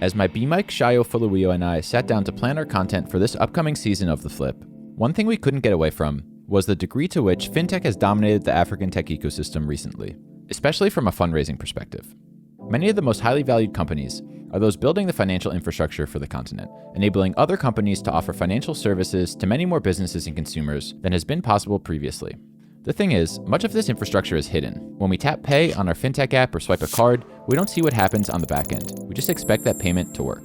As my B-Mike Shayo Fuluio and I sat down to plan our content for this upcoming season of The Flip, one thing we couldn't get away from was the degree to which fintech has dominated the African tech ecosystem recently, especially from a fundraising perspective. Many of the most highly valued companies are those building the financial infrastructure for the continent, enabling other companies to offer financial services to many more businesses and consumers than has been possible previously. The thing is, much of this infrastructure is hidden. When we tap pay on our fintech app or swipe a card, we don't see what happens on the back end. We just expect that payment to work.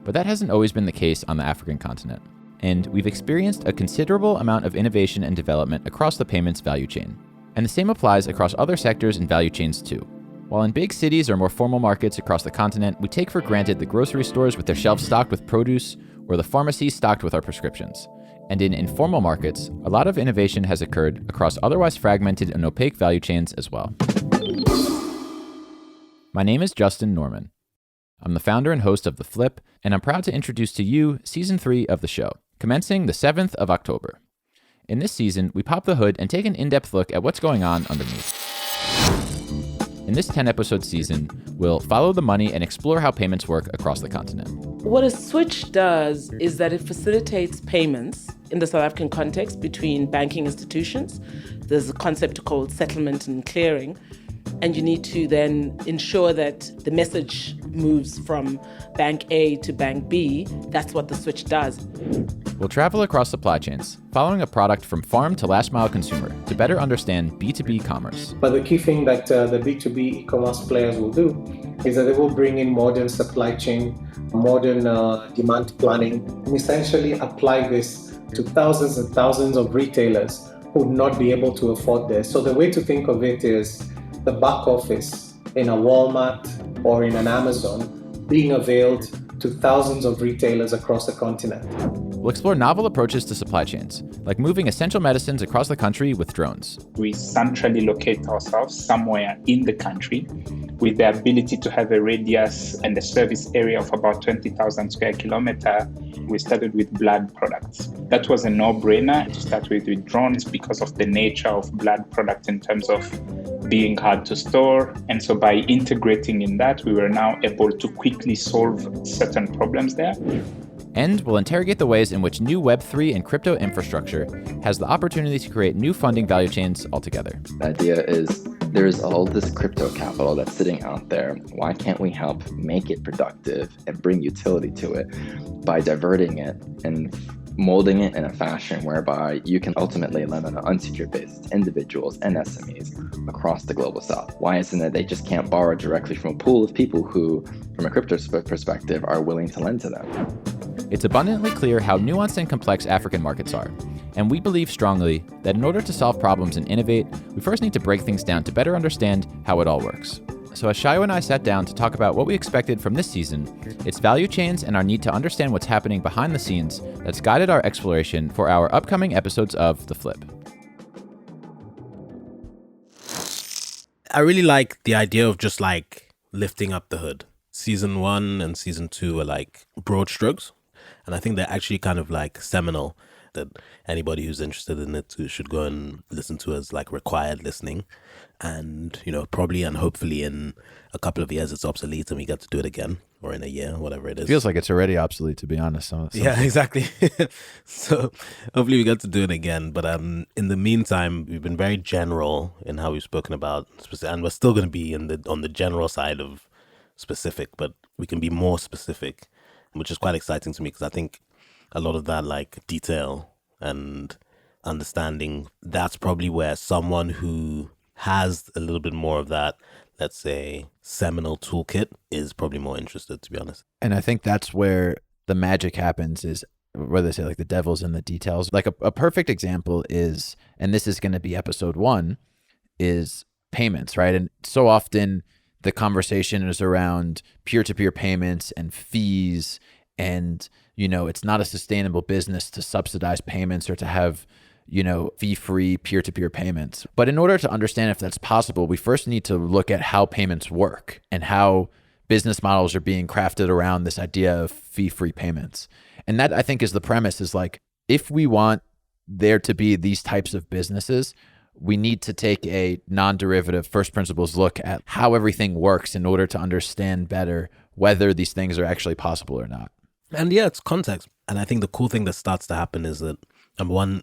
But that hasn't always been the case on the African continent. And we've experienced a considerable amount of innovation and development across the payments value chain. And the same applies across other sectors and value chains too. While in big cities or more formal markets across the continent, we take for granted the grocery stores with their shelves stocked with produce or the pharmacies stocked with our prescriptions. And in informal markets, a lot of innovation has occurred across otherwise fragmented and opaque value chains as well. My name is Justin Norman. I'm the founder and host of The Flip, and I'm proud to introduce to you Season 3 of the show, commencing the 7th of October. In this season, we pop the hood and take an in-depth look at what's going on underneath. In this 10-episode season, we'll follow the money and explore how payments work across the continent. What a switch does is that it facilitates payments in the South African context between banking institutions. There's a concept called settlement and clearing, and you need to then ensure that the message moves from bank A to bank B. That's what the switch does. We'll travel across supply chains, following a product from farm to last mile consumer to better understand B2B commerce. But the key thing that the B2B e-commerce players will do is that they will bring in modern supply chain, modern demand planning, and essentially apply this to thousands and thousands of retailers who would not be able to afford this. So the way to think of it is the back office in a Walmart or in an Amazon being availed to thousands of retailers across the continent. We'll explore novel approaches to supply chains, like moving essential medicines across the country with drones. We centrally locate ourselves somewhere in the country with the ability to have a radius and a service area of about 20,000 square kilometers. We started with blood products. That was a no-brainer to start with drones because of the nature of blood products in terms of being hard to store. And so by integrating in that, we were now able to quickly solve certain problems there. And we'll interrogate the ways in which new Web3 and crypto infrastructure has the opportunity to create new funding value chains altogether. The idea is there's all this crypto capital that's sitting out there. Why can't we help make it productive and bring utility to it by diverting it and molding it in a fashion whereby you can ultimately lend on an unsecured basis to individuals and SMEs across the global south? Why isn't it they just can't borrow directly from a pool of people who, from a crypto perspective, are willing to lend to them? It's abundantly clear how nuanced and complex African markets are, and we believe strongly that in order to solve problems and innovate, we first need to break things down to better understand how it all works. So as Shayo and I sat down to talk about what we expected from this season, its value chains and our need to understand what's happening behind the scenes that's guided our exploration for our upcoming episodes of The Flip. I really like the idea of just like lifting up the hood. Season 1 and season 2 are like broad strokes. And I think they're actually kind of like seminal, that anybody who's interested in it should go and listen to as like required listening. And, you know, probably and hopefully in a couple of years it's obsolete and we get to do it again, or in a year, whatever it is. Feels like it's already obsolete, to be honest. Yeah, exactly. So hopefully we get to do it again. But in the meantime, we've been very general in how we've spoken about specific, and we're still going to be on the general side of specific, but we can be more specific, which is quite exciting to me because I think a lot of that like detail and understanding, that's probably where someone who has a little bit more of that, let's say, seminal toolkit is probably more interested, to be honest. And I think that's where the magic happens, is where they say like the devil's in the details. Like a perfect example is, and this is going to be episode 1, is payments, right? And so often the conversation is around peer-to-peer payments and fees, and, you know, it's not a sustainable business to subsidize payments or to have, you know, fee-free peer-to-peer payments. But in order to understand if that's possible, we first need to look at how payments work and how business models are being crafted around this idea of fee-free payments. And that, I think, is the premise, is like, if we want there to be these types of businesses, we need to take a non-derivative first principles look at how everything works in order to understand better whether these things are actually possible or not. And yeah, it's context. And I think the cool thing that starts to happen is that, number one,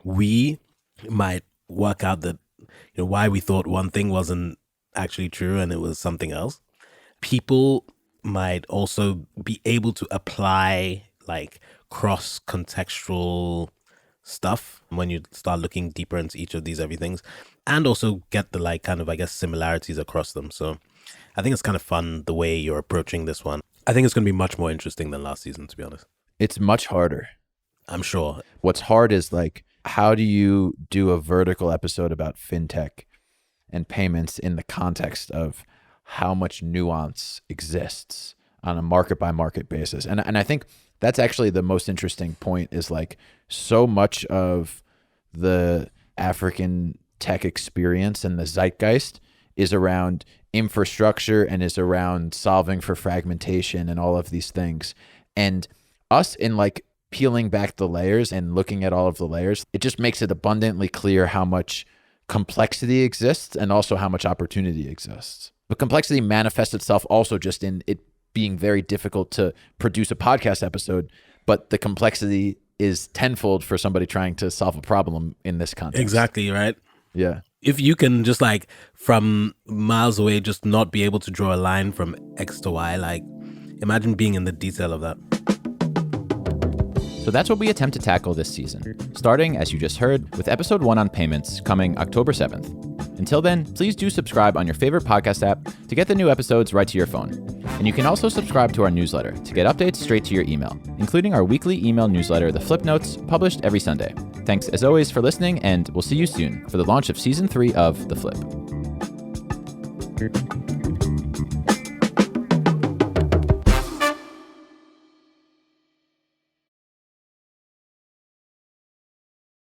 we might work out that, why we thought one thing wasn't actually true and it was something else. People might also be able to apply like cross-contextual stuff when you start looking deeper into each of these everythings, and also get the like kind of, I guess, similarities across them. So I think it's kind of fun the way you're approaching this one. I think it's going to be much more interesting than last season, to be honest. It's much harder. I'm sure. What's hard is like, how do you do a vertical episode about fintech and payments in the context of how much nuance exists on a market by market basis? And I think that's actually the most interesting point, is like, so much of the African tech experience and the zeitgeist is around infrastructure and is around solving for fragmentation and all of these things. And us, in like peeling back the layers and looking at all of the layers, it just makes it abundantly clear how much complexity exists and also how much opportunity exists. But complexity manifests itself also just in it being very difficult to produce a podcast episode, but the complexity is tenfold for somebody trying to solve a problem in this context. Exactly, right? Yeah. If you can just like from miles away just not be able to draw a line from X to Y, like imagine being in the detail of that. So that's what we attempt to tackle this season, starting, as you just heard, with episode 1 on payments coming October 7th. Until then, please do subscribe on your favorite podcast app to get the new episodes right to your phone. And you can also subscribe to our newsletter to get updates straight to your email, including our weekly email newsletter, The Flip Notes, published every Sunday. Thanks as always for listening, and we'll see you soon for the launch of season 3 of The Flip.